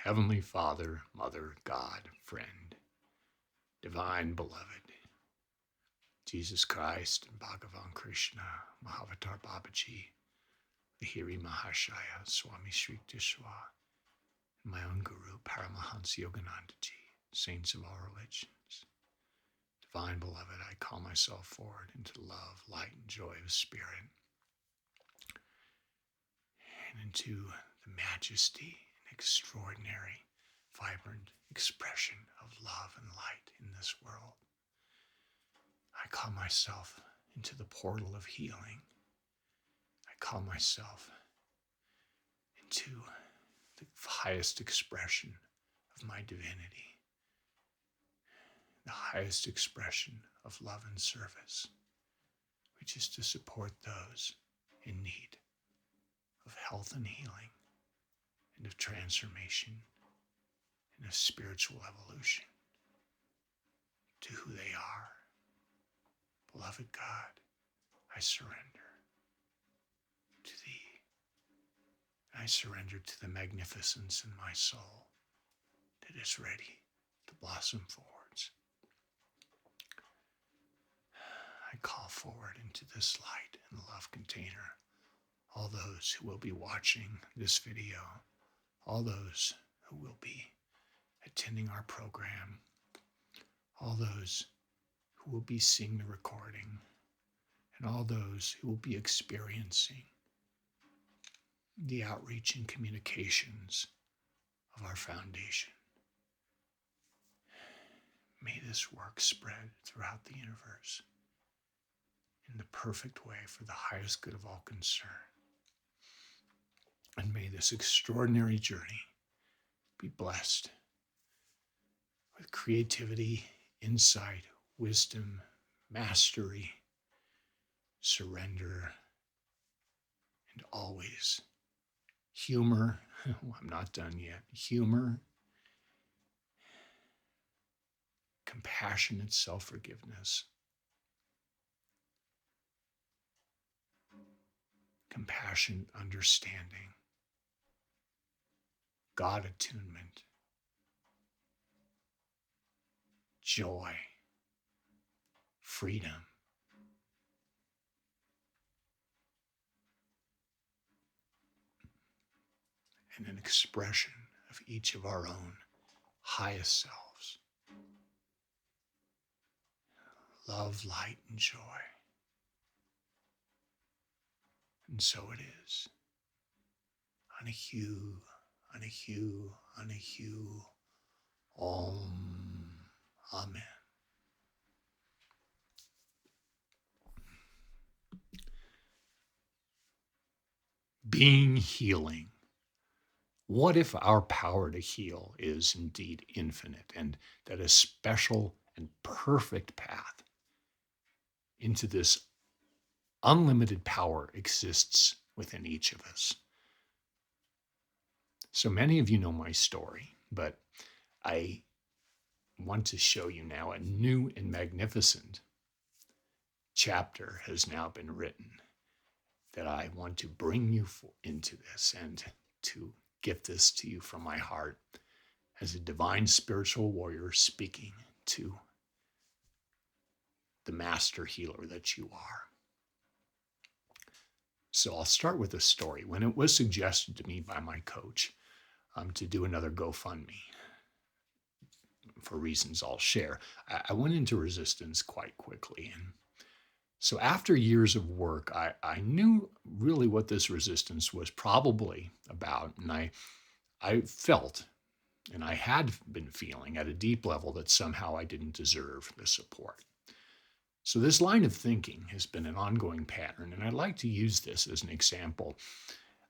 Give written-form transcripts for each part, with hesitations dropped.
Heavenly Father, Mother, God, friend, divine beloved, Jesus Christ and Bhagavan Krishna, Mahavatar Babaji, Lahiri Mahashaya, Swami Sri Tishwa, and my own Guru, Paramahansa Yoganandaji, saints of all religions. Divine beloved, I call myself forward into the love, light, and joy of Spirit, and into the majesty and extraordinary, vibrant expression of love and light in this world. I call myself into the portal of healing. I call myself into the highest expression of my divinity, the highest expression of love and service, which is to support those in need of health and healing, and of transformation, and of spiritual evolution to who they are. Beloved God, I surrender to Thee. I surrender to the magnificence in my soul that is ready to blossom forwards. I call forward into this light and love container all those who will be watching this video, all those who will be attending our program, all those who will be seeing the recording, and all those who will be experiencing the outreach and communications of our foundation. May this work spread throughout the universe in the perfect way for the highest good of all concerned. And may this extraordinary journey be blessed with creativity, insight, wisdom, mastery, surrender, and always humor. I'm not done yet. Humor, compassionate self-forgiveness, compassion, understanding, God attunement, joy, freedom, and an expression of each of our own highest selves. Love, light, and joy. And so it is. Anahu, Anahu, Anahu, Om, Amen. Being healing. What if our power to heal is indeed infinite, and that a special and perfect path into this unlimited power exists within each of us? So many of you know my story, but I want to show you now a new and magnificent chapter has now been written that I want to bring you into this and to gift this to you from my heart as a divine spiritual warrior speaking to the master healer that you are. So I'll start with a story. When it was suggested to me by my coach to do another GoFundMe, for reasons I'll share, I went into resistance quite quickly. And so after years of work, I knew really what this resistance was probably about. And I felt, and I had been feeling at a deep level, that somehow I didn't deserve the support. So this line of thinking has been an ongoing pattern, and I'd like to use this as an example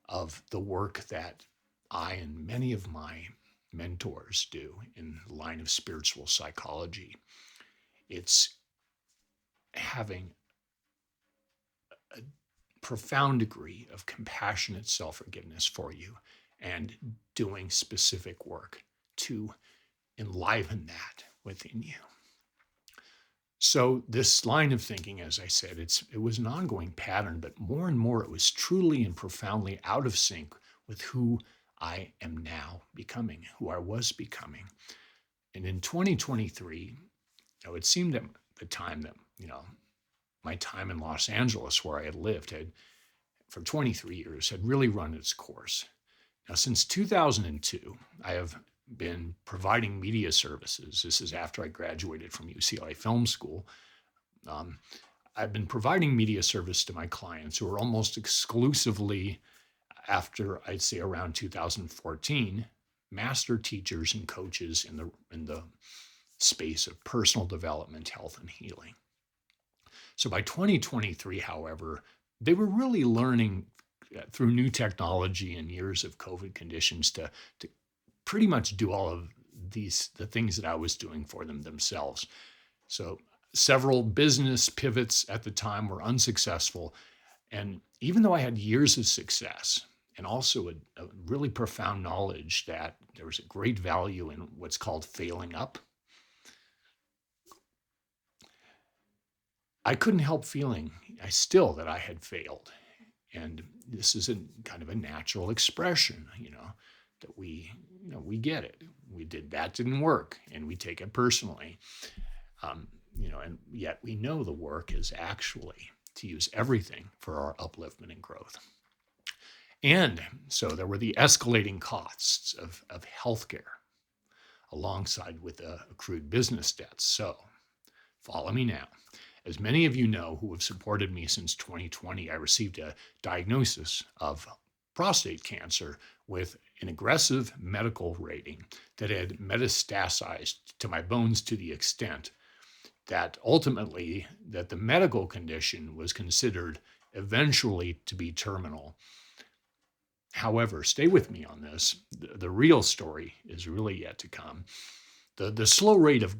of the work that I and many of my mentors do in the line of spiritual psychology. It's having a profound degree of compassionate self-forgiveness for you and doing specific work to enliven that within you. So this line of thinking, as I said, it was an ongoing pattern, but more and more it was truly and profoundly out of sync with who I am now becoming, who I was becoming. And in 2023, it seemed at the time that, my time in Los Angeles, where I had lived, had for 23 years, had really run its course. Now, since 2002, I have been providing media services. This is after I graduated from UCLA Film School. Um, I've been providing media service to my clients who are almost exclusively, after I'd say around 2014, master teachers and coaches in the space of personal development, health, and healing. So by 2023, however, they were really learning through new technology and years of COVID conditions to pretty much do all of the things that I was doing for them themselves. So several business pivots at the time were unsuccessful. And even though I had years of success and also a really profound knowledge that there was a great value in what's called failing up, I couldn't help feeling that I had failed. And this is a kind of a natural expression, that we get it. That didn't work, and we take it personally. And yet we know the work is actually to use everything for our upliftment and growth. And so there were the escalating costs of healthcare alongside with the accrued business debts. So follow me now. As many of you know who have supported me since 2020, I received a diagnosis of prostate cancer with an aggressive medical rating that had metastasized to my bones to the extent that ultimately that the medical condition was considered eventually to be terminal. However, stay with me on this. The real story is really yet to come. The slow rate of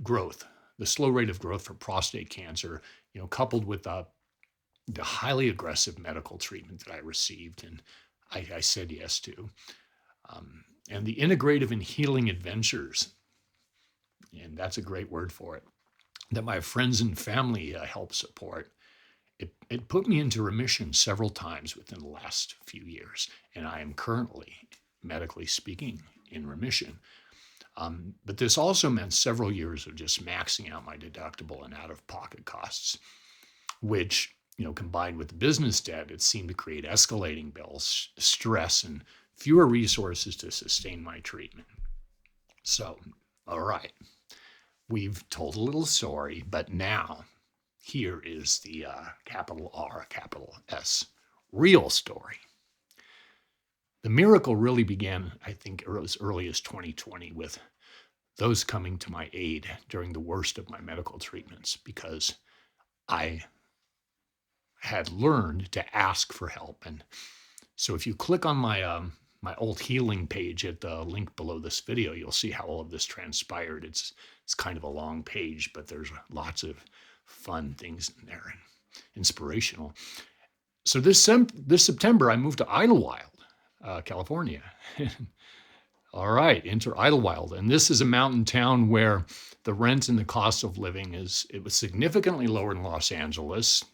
growth, the slow rate of growth for prostate cancer, coupled with the highly aggressive medical treatment that I received and I said yes to, and the integrative and healing adventures, and that's a great word for it, that my friends and family helped support. It put me into remission several times within the last few years, and I am currently, medically speaking, in remission. But this also meant several years of just maxing out my deductible and out-of-pocket costs, which, combined with the business debt, it seemed to create escalating bills, stress, and fewer resources to sustain my treatment. So, all right, we've told a little story, but now here is the capital R, capital S, real story. The miracle really began, I think, as early as 2020 with those coming to my aid during the worst of my medical treatments because I had learned to ask for help. And so if you click on my my old healing page at the link below this video, you'll see how all of this transpired. It's kind of a long page, but there's lots of fun things in there and inspirational. So this September, I moved to Idlewild, California. All right, enter Idlewild. And this is a mountain town where the rent and the cost of living it was significantly lower than Los Angeles.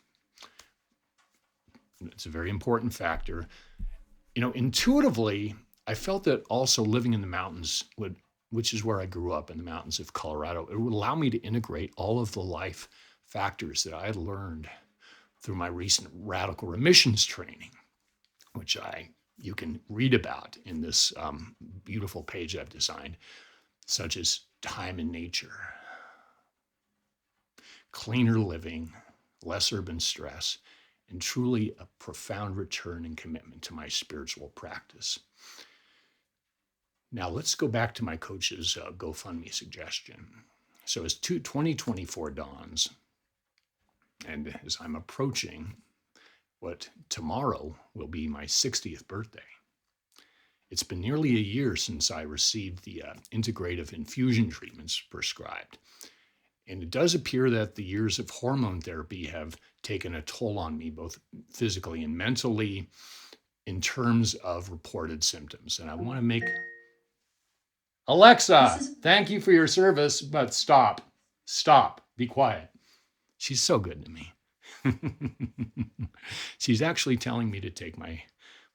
It's a very important factor. Intuitively, I felt that also living in the mountains which is where I grew up in the mountains of Colorado, it would allow me to integrate all of the life factors that I had learned through my recent radical remissions training, which you can read about in this beautiful page I've designed, such as time in nature, cleaner living, less urban stress, and truly a profound return and commitment to my spiritual practice. Now let's go back to my coach's GoFundMe suggestion. So as 2024 dawns, and as I'm approaching what tomorrow will be my 60th birthday, it's been nearly a year since I received the integrative infusion treatments prescribed. And it does appear that the years of hormone therapy have taken a toll on me, both physically and mentally, in terms of reported symptoms. And I want to make... Alexa, thank you for your service, but stop, be quiet. She's so good to me. She's actually telling me to take my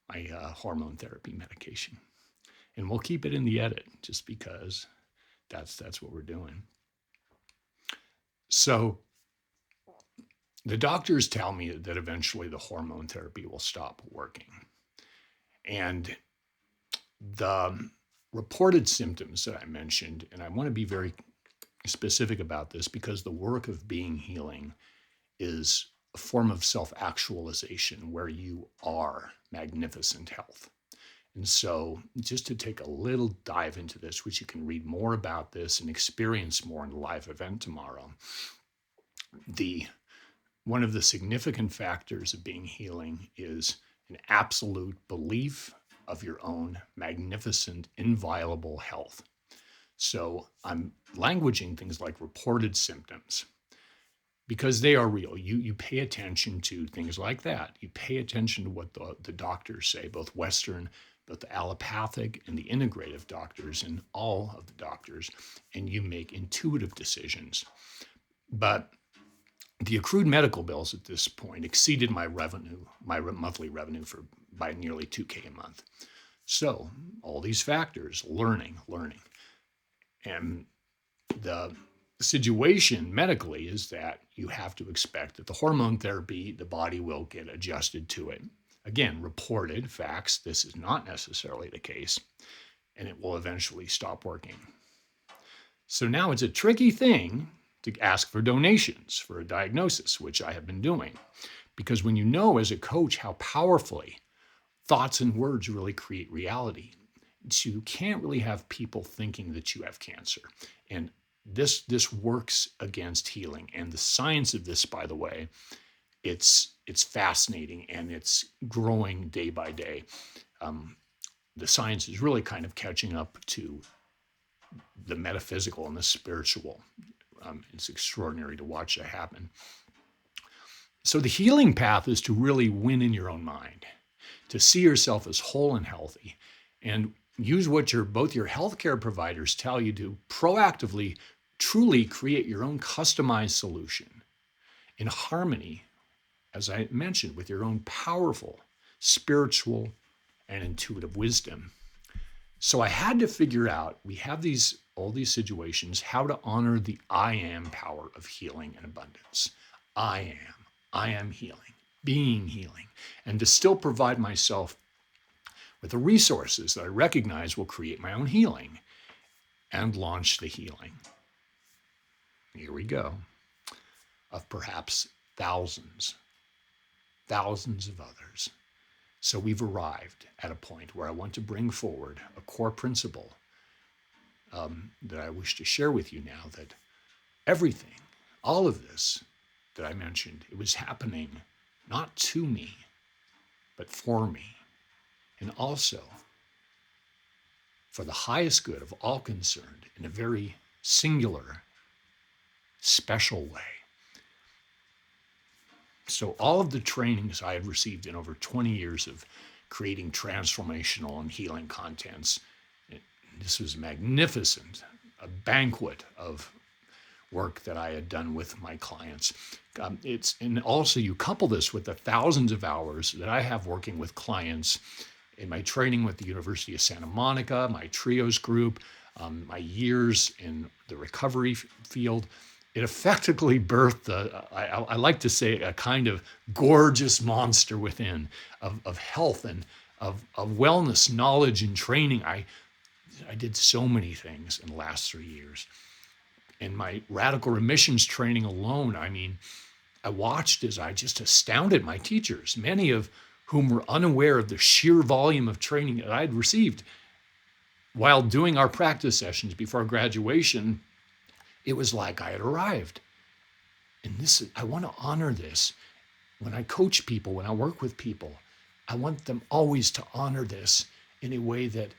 hormone therapy medication. And we'll keep it in the edit just because that's what we're doing. So the doctors tell me that eventually the hormone therapy will stop working. And the reported symptoms that I mentioned, and I want to be very specific about this because the work of being healing is a form of self-actualization where you are magnificent health. And so just to take a little dive into this, which you can read more about this and experience more in the live event tomorrow, one of the significant factors of being healing is an absolute belief of your own magnificent, inviolable health. So I'm languaging things like reported symptoms because they are real. You pay attention to things like that. You pay attention to what the doctors say, both Western, both the allopathic and the integrative doctors, and all of the doctors, and you make intuitive decisions. But the accrued medical bills at this point exceeded my revenue, my monthly revenue by nearly $2,000 a month. So all these factors, learning. And the situation medically is that you have to expect that the hormone therapy, the body will get adjusted to it. Again, reported facts, this is not necessarily the case, and it will eventually stop working. So now it's a tricky thing to ask for donations for a diagnosis, which I have been doing. Because when you know as a coach how powerfully thoughts and words really create reality, so you can't really have people thinking that you have cancer. And this works against healing. And the science of this, by the way, it's fascinating and it's growing day by day. The science is really kind of catching up to the metaphysical and the spiritual. It's extraordinary to watch that happen. So the healing path is to really win in your own mind, to see yourself as whole and healthy, and use what both your healthcare providers tell you to proactively, truly create your own customized solution in harmony, as I mentioned, with your own powerful spiritual and intuitive wisdom. So I had to figure out, we have all these situations, how to honor the I am power of healing and abundance. I am healing, being healing, and to still provide myself with the resources that I recognize will create my own healing and launch the healing. Here we go, of perhaps thousands of others. So we've arrived at a point where I want to bring forward a core principle that I wish to share with you now, that everything, all of this that I mentioned, it was happening not to me, but for me, and also for the highest good of all concerned in a very singular, special way. So all of the trainings I had received in over 20 years of creating transformational and healing contents, this was magnificent, a banquet of work that I had done with my clients. And also you couple this with the thousands of hours that I have working with clients in my training with the University of Santa Monica, my trios group, my years in the recovery field. It effectively birthed, I like to say, a kind of gorgeous monster within of health and of wellness, knowledge, and training. I did so many things in the last 3 years. In my radical remissions training alone, I watched as I just astounded my teachers, many of whom were unaware of the sheer volume of training that I had received. While doing our practice sessions before graduation, it was like I had arrived. And I want to honor this. When I coach people, when I work with people, I want them always to honor this in a way that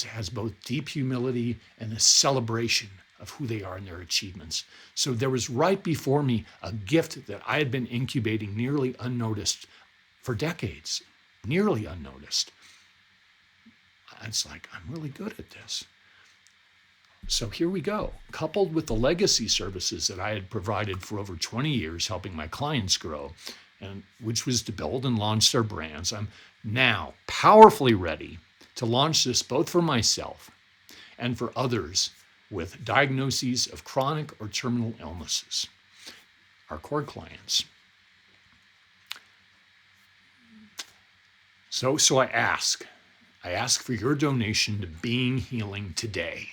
has both deep humility and a celebration of who they are and their achievements. So there was right before me a gift that I had been incubating nearly unnoticed for decades, nearly unnoticed. It's like, I'm really good at this. So here we go. Coupled with the legacy services that I had provided for over 20 years, helping my clients grow, and which was to build and launch their brands, I'm now powerfully ready to launch this both for myself and for others with diagnoses of chronic or terminal illnesses, our core clients. So I ask for your donation to Being Healing today.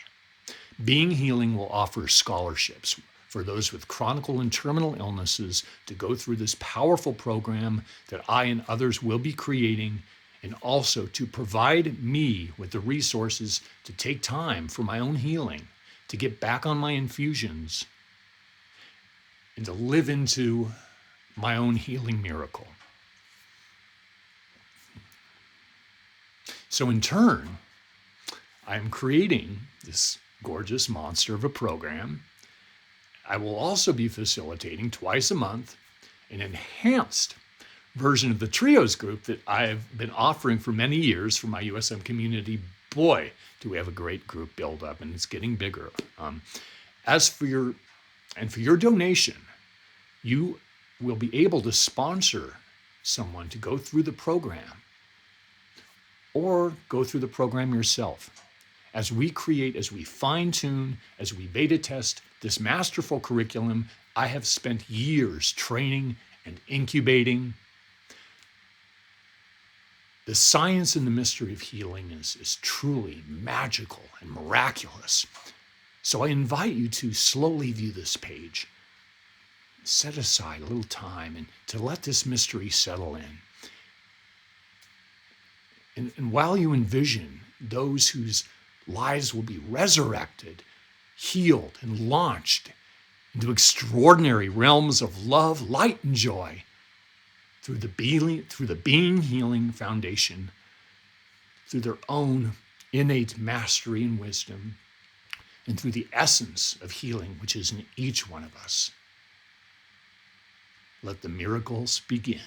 Being Healing will offer scholarships for those with chronic and terminal illnesses to go through this powerful program that I and others will be creating, and also to provide me with the resources to take time for my own healing, to get back on my infusions, and to live into my own healing miracle. So in turn, I'm creating this gorgeous monster of a program. I will also be facilitating twice a month an enhanced version of the Trios group that I've been offering for many years for my USM community. Boy, do we have a great group build up, and it's getting bigger. For your donation, you will be able to sponsor someone to go through the program, or go through the program yourself. As we fine-tune, as we beta test this masterful curriculum I have spent years training and incubating. The science and the mystery of healing is truly magical and miraculous. So I invite you to slowly view this page. Set aside a little time and to let this mystery settle in. And while you envision those whose lives will be resurrected, healed, and launched into extraordinary realms of love, light, and joy through the Being Healing Foundation, through their own innate mastery and wisdom, and through the essence of healing which is in each one of us. Let the miracles begin.